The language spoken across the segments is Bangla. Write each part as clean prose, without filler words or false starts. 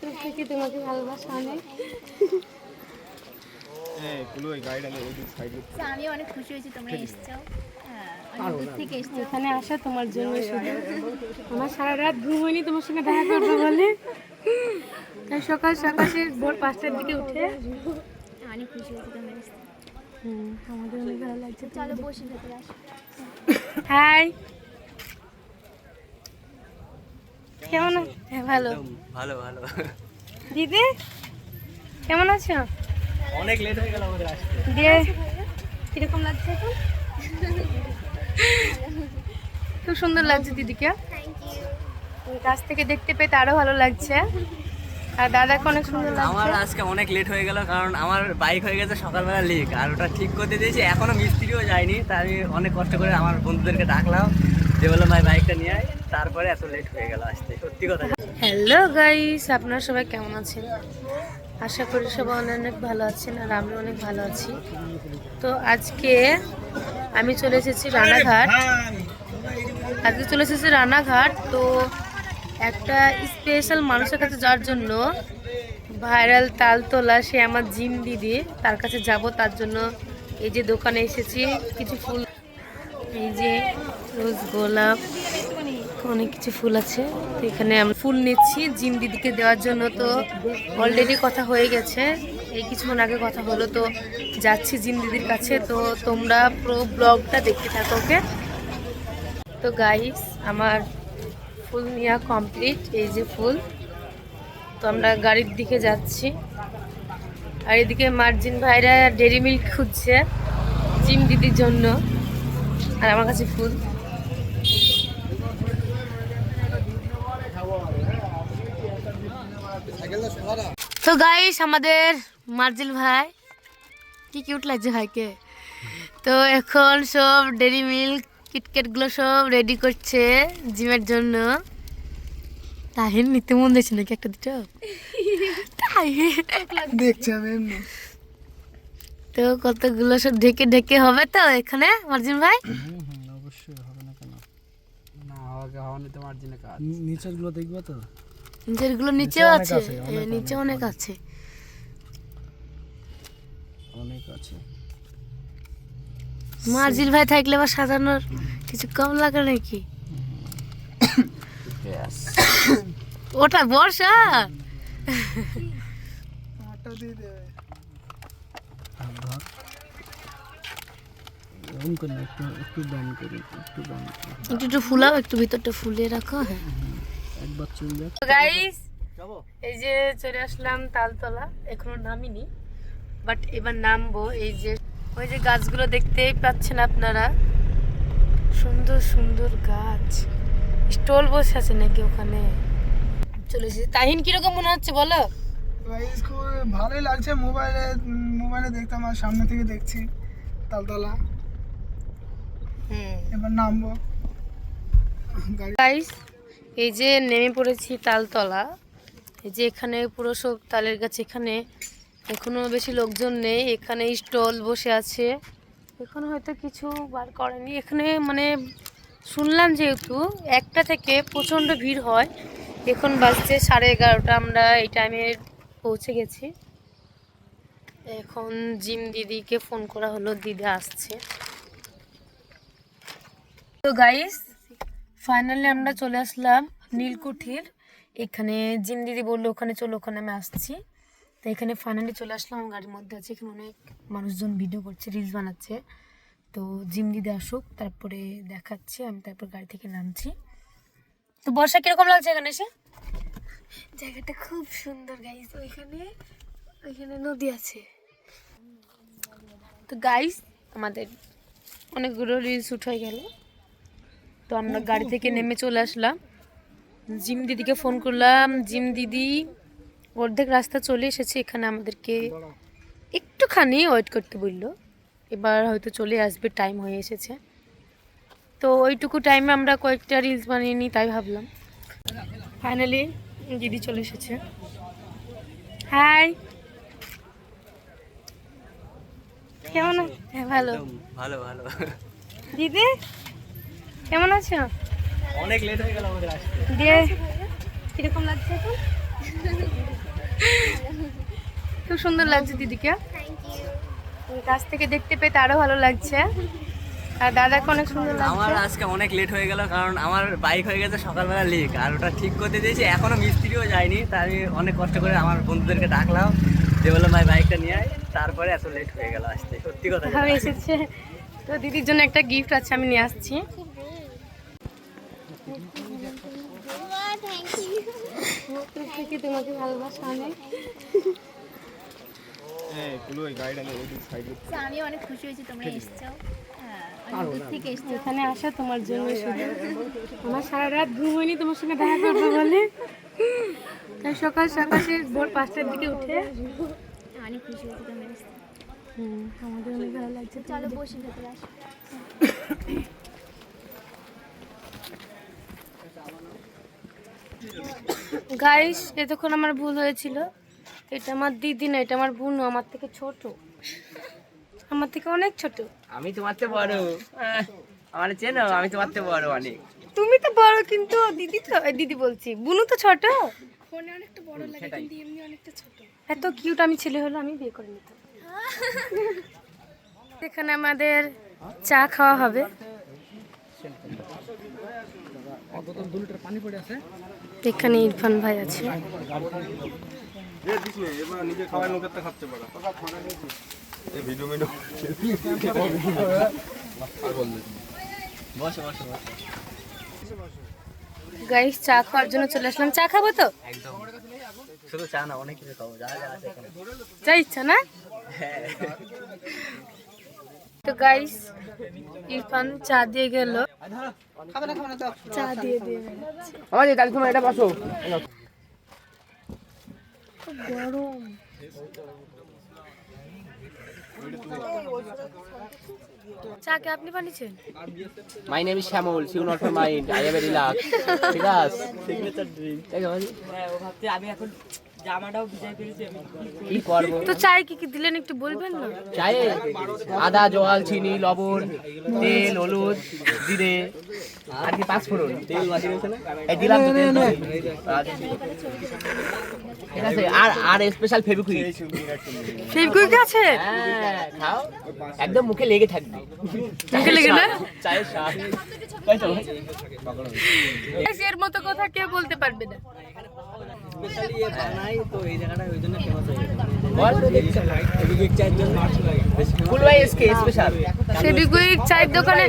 তোর থেকে তোমাকে ভালোবাসা অনেক। আমি অনেক খুশি হয়েছি তোমরা এসছো। অনেক দূর থেকে এসছো। এখানে আসা তোমার জন্য শুধু। আমার সারা রাত ঘুম হয়নি তোমার সঙ্গে দেখা করবো বলে, তাই সকাল সকালে ভোর 5টার দিকে উঠে অনেক খুশি হয়েছি তোমরা এসছো। আমাদের অনেক ভালো লাগছে। চলো বসি, ভেতরে আসো। হাই, কেমন আছো? হ্যাঁ ভালো ভালো ভালো। দিদি কেমন আছো? অনেক লেট হয়ে গেল আমাদের আসতে। দিয়ে কিরকম লাগছে এখন? খুব সুন্দর লাগছে দিদিকে, কাছ থেকে দেখতে পেতে আরো ভালো লাগছে। আর দাদাকে অনেক সুন্দর আমার লাগছে। আজকে অনেক লেট হয়ে গেল, কারণ আমার বাইক হয়ে গেছে সকালবেলা লিক, আর ওটা ঠিক করতে দিয়েছি, এখনো মিস্ত্রিও যায়নি। তাই আমি অনেক কষ্ট করে আমার বন্ধুদেরকে ডাকলাম, যে বললাম ভাই বাইকটা নিয়ে আয়, তারপরে এত লেট হয়ে গেল আসতে, সত্যি কথা। হ্যালো গাইস, আপনারা সবাই কেমন আছেন? আশা করি সবাই অনেক ভালো আছেন, আর আমি অনেক ভালো আছি। তো আজকে আমি চলে এসেছি রানাঘাট। তো একটা স্পেশাল মানুষের কাছে যাওয়ার জন্য, ভাইরাল তালতলা, সে আমার জিম দিদি, তার কাছে যাব। তার জন্য এই যে দোকানে এসেছি। কিছু ফুল, এই যে রোজ গোলাপ, অনেক কিছু ফুল আছে। তো এখানে আমরা ফুল নিচ্ছি জিম দিদিকে দেওয়ার জন্য। তো অলরেডি কথা হয়ে গেছে, এই কিছুক্ষণ আগে কথা হলো। তো যাচ্ছি জিম দিদির কাছে। তো তোমরা পুরো ব্লগটা দেখতে থাকো, ওকে? তো গাইস, আমার ফুল নেওয়া কমপ্লিট। এই যে ফুল। তো আমরা গাড়ির দিকে যাচ্ছি, আর এদিকে মার্জিন ভাইরা ডেরি মিল্ক খুঁজছে জিম দিদির জন্য, আর আমার কাছে ফুল। তো গাইস, আমাদের মার্জিল ভাই, কি কিউট লাগছে ভাইকে। তো এখন সব ডেরি মিল্ক কিটক্যাটগুলো সব রেডি করছে জিমের জন্য। তাহিন নিতে মন দিয়েছে নাকি একটা দুটো? দেখছি আমি এমনি। তো কতগুলো সব ঢেকে ঢেকে হবে তো এখানে মার্জিন ভাই? অবশ্যই হবে না কেন? না আগে হওয়ানি তো মার্জিনে কাজ। নিচের গুলো দেখবো তো? নিচের গুলো নিচেও অনেক আছে, আছে, অনেক, নিচে অনেক, অনেক আছে। অনেক আছে। মার্জিল ভাই থাকলে আবার সাজানোর কিছু কম লাগে নাকি? ওটা বর্ষা। আটা দিয়ে দে। এরকম করে একটু একটু ব্যান্ড করি, একটু ব্যান্ড করি। একটু একটু ফুলাও, একটু ভিতরটা ফুলিয়ে রাখো। হ্যাঁ একবার চলবে। গাইস, এই যে চলে আসলাম তালতলা। এখনো নামিনি, বাট এবার নামবো। এই যে ওই যে গাছগুলো দেখতেই পাচ্ছেন আপনারা, সুন্দর সুন্দর গাছ। স্টল বসে আছে নাকি ওখানে? চলে এসেছি। তাহিন কিরকম মনে হচ্ছে বলো? গাইস খুব ভালোই লাগছে। মোবাইলে দেখতাম, আর সামনে থেকে দেখছি তালতলা। এবার নামবো। গাইস, এই যে নেমে পড়েছি তালতলা। এই যে এখানে পুরো সব তালের গাছ। এখানে এখনো বেশি লোকজন নেই, এখানে স্টল বসে আছে। এখন হয়তো কিছু বার করেনি এখানে, মানে শুনলাম যেহেতু 1টা থেকে প্রচণ্ড ভিড় হয়। এখন বাজছে 11:30। আমরা এই টাইমে পৌঁছে গেছি। এখন জিম দিদিকে ফোন করা হলো, দিদি আসছে। তো গাইস, ফাইনালি আমরা চলে আসলাম নীলকুঠির। এখানে জিম দিদি বললো ওখানে চলো, ওখানে আমি আসছি। তো এখানে ফাইনালি চলে আসলাম, গাড়ির মধ্যে আছে। এখানে অনেক মানুষজন ভিডিও করছে, রিলস বানাচ্ছে। তো জিম দিদি আসুক, তারপরে দেখাচ্ছি। আমি তারপর গাড়ি থেকে নামছি। তো বর্ষা কিরকম লাগছে এখানে এসে? জায়গাটা খুব সুন্দর গাইস। ওইখানে নদী আছে। তো গাইস, আমাদের অনেকগুলো রিলস শ্যুট হয়ে গেল। তো আমরা গাড়ি থেকে নেমে চলে আসলাম। জিম দিদিকে ফোন করলাম। জিম দিদি অর্ধেক রাস্তা চলে এসেছে, এখানে আমাদেরকে একটুখানি ওয়েট করতে বললো। এবার হয়তো চলে আসবে, টাইম হয়ে এসেছে। তো ওইটুকু টাইমে আমরা কয়েকটা রিলস বানিয়ে নিই, তাই ভাবলাম। ফাইনালি দিদি চলে এসেছে। হাই, কেমন? হ্যাঁ ভালো ভালো ভালো। দিদি কেমন আছো? অনেক লেট হয়ে গেল আমাদের আসতে। দিয়ে কিরকম লাগছে এখন? খুব সুন্দর লাগছে দিদিকে। কাছ থেকে দেখতে পেতে আরো ভালো লাগছে। আর দাদাকে অনেক সুন্দর আমার লাগছে। আজকে অনেক লেট হয়ে গেল, কারণ আমার বাইক হয়ে গেছে সকালবেলা লিক, আর ওটা ঠিক করতে দিয়েছি, এখনো মিস্ত্রিও যায়নি। তাই আমি অনেক কষ্ট করে আমার বন্ধুদেরকে ডাকলাম, যে বললাম ভাই বাইকটা নিয়ে আয়, তারপরে এত লেট হয়ে গেল আসতে, সত্যি কথা। আমি এসেছে তো দিদির জন্য একটা গিফট আছে, আমি নিয়ে আসছি। থেকে তোমাকে ভালোবাসা অনেক। আমি অনেক খুশি হয়েছি তোমরা এসছো। হ্যাঁ, অনেক দূর থেকে এসছো। এখানে আসা তোমার জন্য শুধু। আমার সারা রাত ঘুম হয়নি তোমার সঙ্গে দেখা করবো বলে, তাই সকাল সকালে ভোর 5টার দিকে উঠে অনেক খুশি হয়েছি তোমরা এসছো। আমাদের অনেক ভালো লাগছে। চলো বসে ভেতরে আসো। গাইস, এতক্ষণ আমার ভুল হয়েছিল। এটা আমার দিদি না, এটা আমার বোন, আমার থেকে ছোট, আমার থেকে অনেক ছোট। আমি তোমার থেকে বড়, আমার চেনো, আমি তোমার থেকে বড় অনেক। তুমি তো বড়, কিন্তু দিদি তো, দিদি বলছি, বুনু তো ছোট। ফোনে অনেকটা বড় লাগে, কিন্তু এমনি অনেকটা ছোট। এত কিউট আমি ছেলে হলো আমি বিয়ে করে নিতাম। এখানে আমাদের চা খাওয়া হবে। এখানে ইরফান ভাই আছে। বসো বসো বসো। গাইস, চা খাওয়ার জন্য চলে আসলাম। চা খাবো তো? একদম, শুধু চা না, অনেক কিছু খাবো, যা যা আছে এখানে। যা ইচ্ছা না। তো গাইস, ইরফান চা দিয়ে গেল, চা দিয়ে দিয়ে বেড়াচ্ছে। আমাদের তাহলে তোমার এটা বসো। খুব গরম। চা কে আপনি বানিয়েছেন? My name is Shyamal, sure not for mind, I have a relax. ঠিক আছে, সিগনেচার ড্রিঙ্ক। তাই ভাই, হ্যাঁ ও ভাবতে আমি এখন জামাটাও ভিজাই ফেলেছি, আমি কি করব। তো চায় কি কি দিলেন একটু বলবেন না? চায়ে আদা, জল, চিনি, লবণ, তেল, হলুদ, জিরে, আর কি 5 ফোড়ন। তেল বাকি রয়েছে না, এই দিলাম তো তেল। ঠিক আছে, আর স্পেশাল ফেভিকুইক। ফেভিকুইক আছে? হ্যাঁ, খাও, একদম মুখে লেগে থাকবে। মুখে লেগে না? চায়ের স্বাদ। তাই তো ভাই? গাইস, এর মতো কথা কেউ বলতে পারবে না। স্পেশালি এ বানাই তো এই জায়গাটা ওই জন্য ফেমাস হয়ে গেছে। বল ফেভিকুইক চায়ের জন্য ফুলবাই এসকে স্পেশাল। ফেভিকুইক চায়ের দোকানে,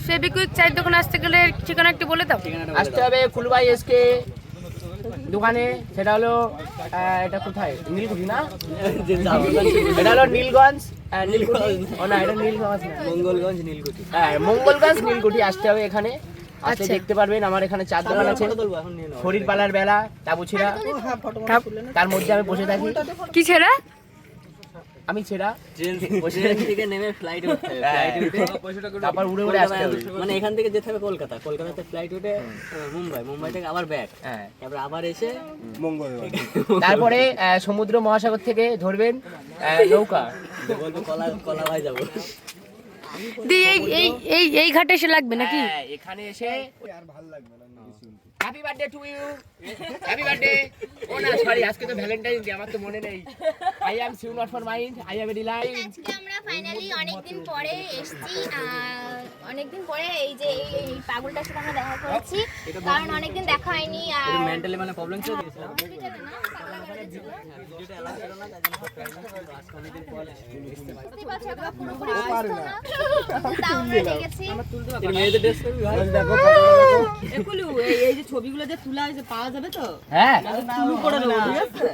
ফেভিকুইক চায়ের দোকানে আসতে গেলে ঠিকানা একটু বলে দাও। আসতে হবে ফুলবাই এসকে দোকানে, সেটা হলো এটা কোথায়, নীলকুঠি না? এটা হলো নীলগঞ্জ, নীলকুঠি ও না, এটা নীলগঞ্জ না, মঙ্গলগঞ্জ নীলকুঠি। হ্যাঁ, মঙ্গলগঞ্জ নীলকুঠি আসতে হবে। এখানে আসতে দেখতে পারবেন আমার এখানে চার দোকান আছে। শরীর পালার বেলা, তাবুছিরা, তার মধ্যে আমি বসে থাকি। কি ছেড়া? আমি ছেড়া বসে থেকে নেমে ফ্লাইট উঠতে হবে, ফ্লাইট উঠে তারপর উড়ে উড়ে আসতে হবে। মানে এখান থেকে যেতে হবে কলকাতা, কলকাতাতে ফ্লাইট উঠে মুম্বাই, মুম্বাই থেকে আবার ব্যাক, হ্যাঁ, তারপর আবার এসে মঙ্গল। তারপরে সমুদ্র মহাসাগর থেকে ধরবেন নৌকা, বলবো কলা কলা ভাই যাবো। এই এই এই এই ঘাটে এসে লাগবে নাকি? হ্যাঁ, এখানে এসে আর ভালো লাগবে না। Happy birthday to you, happy birthday. ও না, সরি, আজকে তো ভ্যালেন্টাইন্স ডে, আমার তো মনে নেই। I am sure not for mind, I have a reline. আজকে আমরা ফাইনালি অনেকদিন পরে এসেছি, অনেকদিন পরে এই যে এই পাগলটার সাথে আমরা দেখা করেছি, কারণ অনেকদিন দেখা হয়নি। আর মেন্টালি মানে প্রবলেম ছিল, মেয়েদের ড্রেস করবি ভাই? এই যে ছবিগুলো যে তোলা হয়েছে পাওয়া যাবে তো? হ্যাঁ, শুরু করে দেবো, ঠিক আছে?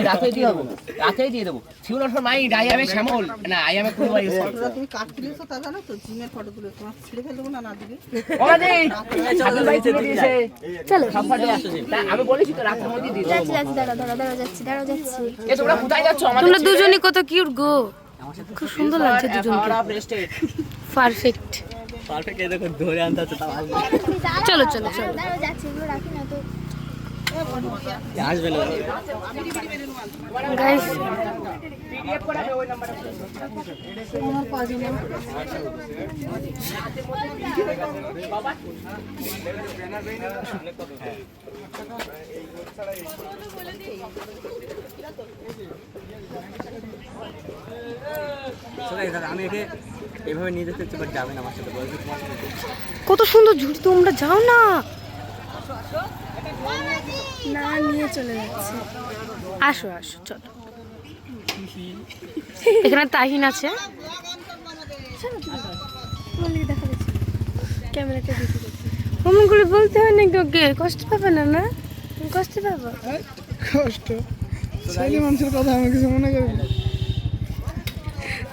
রাতে দিয়ে দেবো, রাতেই দিয়ে দেবো। Sure not for mind, I am a Shyamal, না আই অ্যাম এ ফুলবাই এসকে। তুমি কাট তুলেছো তা জানো তো, জিমের ফটো তুলে তোমার ছিঁড়ে ফেলে দেবো না না দিকে। ওরে ছাগল ভাই তুলে দিয়েছে, চলো সব ফটো আসো। আমি বলেছি তো রাতের মধ্যে দিয়ে দেবো। যাচ্ছি, দাঁড়াও যাচ্ছি। এ তোমরা কোথায় যাচ্ছ? আমাদের তোমরা দুজনই কত কিউট গো, খুব সুন্দর লাগছে দুজনকে, পারফেক্ট। পারফেক্ট, এই দেখো ধরে আনতে হচ্ছে, তাও আসবে। চলো চলো চলো। দাঁড়াও যাচ্ছি, এগুলো রাখি না তো। আসবে না গাইস, পিডিএফ করাবে ওই নাম্বারটা। আমার পাজি না বাবা আমি একে এভাবে নিয়ে যেতে ইচ্ছে যাবে না আমার সাথে, বলছি তোমার সাথে। কত সুন্দর ঝুড়ি, তোমরা যাও না। না নিয়ে চলে যাচ্ছে। আসো আসো চলো। এখানে তাহিন আছে। ক্যামেরাটা দেখে অমন করে বলতে হয় নাকি ওকে? কষ্ট পাবে না? না কষ্ট পাবো। কষ্ট ছেলে মানুষের কথা আমি কিছু মনে করি না।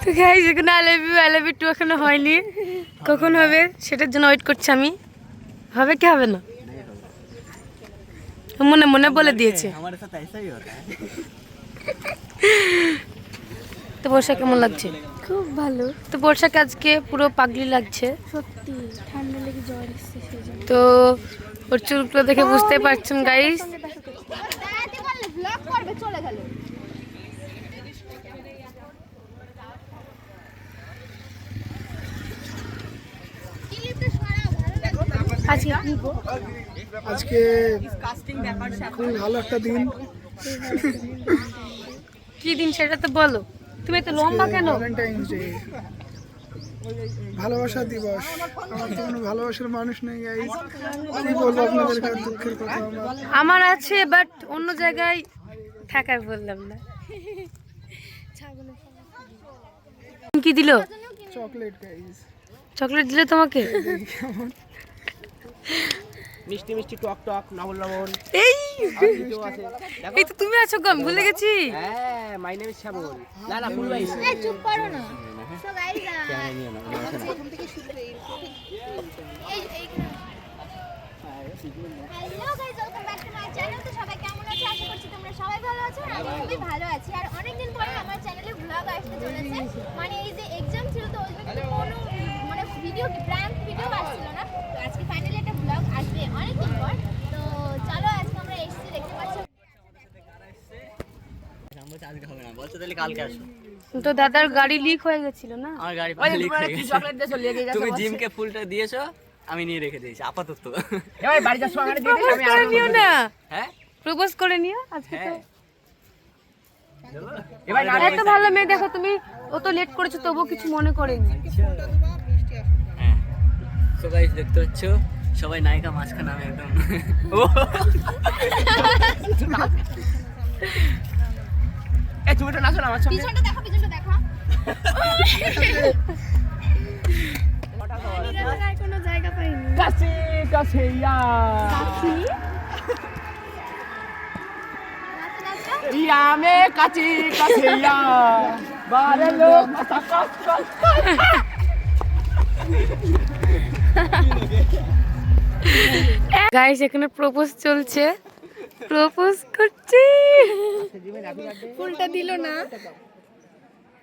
তো গাইস এখানে আই লাভ ইউ 2 এখনো হয়নি, কখন হবে সেটার জন্য ওয়েট করছি আমি। হবে কি হবে না মনে মনে বলে দিয়েছে। আমার সাথে ऐसा ही होता है। তো বর্ষা কেমন লাগছে? খুব ভালো। তো বর্ষাকে আজকে পুরো পাগলি লাগছে সত্যি, ঠান্ডা লেগে জ্বর এসেছে সেজন্য। তো ওর চুলগুলো দেখে বুঝতে পারছেন গাইস। দাঁড়াতে বললে ব্লগ করবে, চলে গেল। আজকে আজকে খুবই ভালো একটা দিন। কি দিন সেটা তো বলো। তুমি এত লম্বা কেন? ভ্যালেন্টাইন্স ডে, ভালোবাসা দিবস। আমার তো কোনো ভালোবাসার মানুষ নেই গাইস, কি বলবো আপনাদের কাছে দুঃখের কথা। আমার আছে বাট অন্য জায়গায় থাকায় বললাম না। কি দিল? চকলেট গাইস, চকলেট দিলে তোমাকে? মিষ্টি মিষ্টি টক টক লবণ লবণ এই আছে। এই তো তুমি আছো গো, আমি ভুলে গেছি। হ্যাঁ, মাই নেম ইজ শ্যামল। না না ফুল ভাই, এই চুপ করো না। So guys hello guys, welcome back to my channel. তো সবাই কেমন আছো? আশা করছি তোমরা সবাই ভালো আছো। আর আমি খুবই ভালো আছি। আর অনেকদিন পরে আমার চ্যানেলে ব্লগ আসতে চলেছে। মানে এই যে এক্সাম ছিল তো ওই জন্য কোনো মানে ভিডিও প্র্যাঙ্ক ভিডিও আসছিল না। তো আজকে ফাইনালি একটা ব্লগ আসবে অনেকদিন পর। তো চলো আজকে আমরা এসেছি, দেখতে পাচ্ছ। আজকে হবে না, বলছো তাহলে কালকে আসো। তো দাদার গাড়ি লিক হয়ে গেছিল না? আমার গাড়ি লিক হয়ে গেছে। চকলেট দিয়ে চলে গেছে। তুমি জিমকে ফুলটা দিয়েছো, আমি নিয়ে রেখে দিয়েছি আপাতত। এই বাড়ি যাচ্ছ আমারে দিয়ে দিস, আমি করে নিও না। হ্যাঁ প্রপোজ করে নিও আজকে। তো এবার এত ভালো মেয়ে দেখো তুমি, ও তো লেট করেছো তবুও কিছু মনে করেনি। হ্যাঁ, সো গাইস দেখতে পাচ্ছ সবাই নায়িকা মাঝখানে, আমি একদম ও এই তুমি তো নাচো না আমার সামনে। পিছনটা দেখো, পিছনটা দেখো। নিরালায় কোনো জায়গা পাইনি। কাছে কাছে ইয়া নাচো, নাচো। ইয়া মে কাছে কাছে ইয়া বারে লোক সাকাস গাইস এখানে প্রপোজ চলছে, প্রপোজ করছি। ফুলটা দিল না।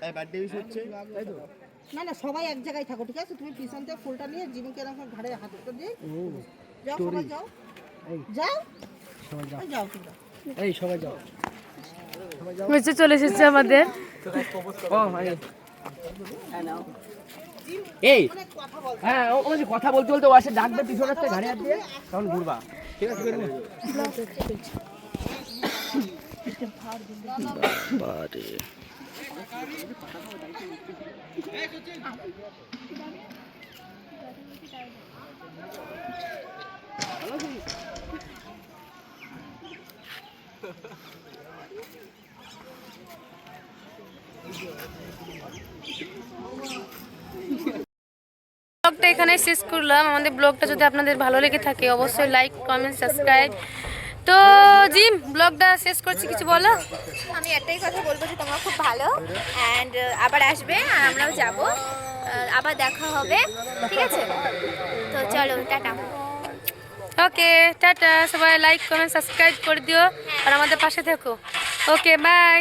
তাই বার্থডে উইশ হচ্ছে, তাই তো? না না, সবাই এক জায়গায় থাকো, ঠিক আছে? তুমি পিছন থেকে ফুলটা নিয়ে জিমিকে এরকম ঘাড়ে হাত দিয়ে যাও, সবাই যাও, যাও এই যাও, তোমরা এই সবাই যাও। মেসে চলে এসেছে আমাদের। ও মানে এই হ্যাঁ, ও যে কথা বলতে বলতে ও আসে ডাকবে পিছনে একটা গাড়ি হাত দিয়ে, তখন ঘুরবা, ঠিক আছে? বারে ব্লগটা এখানে শেষ করলাম। আমাদের ব্লগটা যদি আপনাদের ভালো লেগে থাকে অবশ্যই লাইক কমেন্ট সাবস্ক্রাইব। তো জিম ব্লগটা শেষ করছি, কিছু বলো? আমি একটাই কথা বলবো যে তোমরা খুব ভালো অ্যান্ড আবার আসবে আর আমরাও যাব, আবার দেখা হবে, ঠিক আছে? তো চলো টাটা। ওকে টাটা, সবাই লাইক কমেন্ট সাবস্ক্রাইব করে দিও আর আমাদের পাশে থেকো। Okay bye.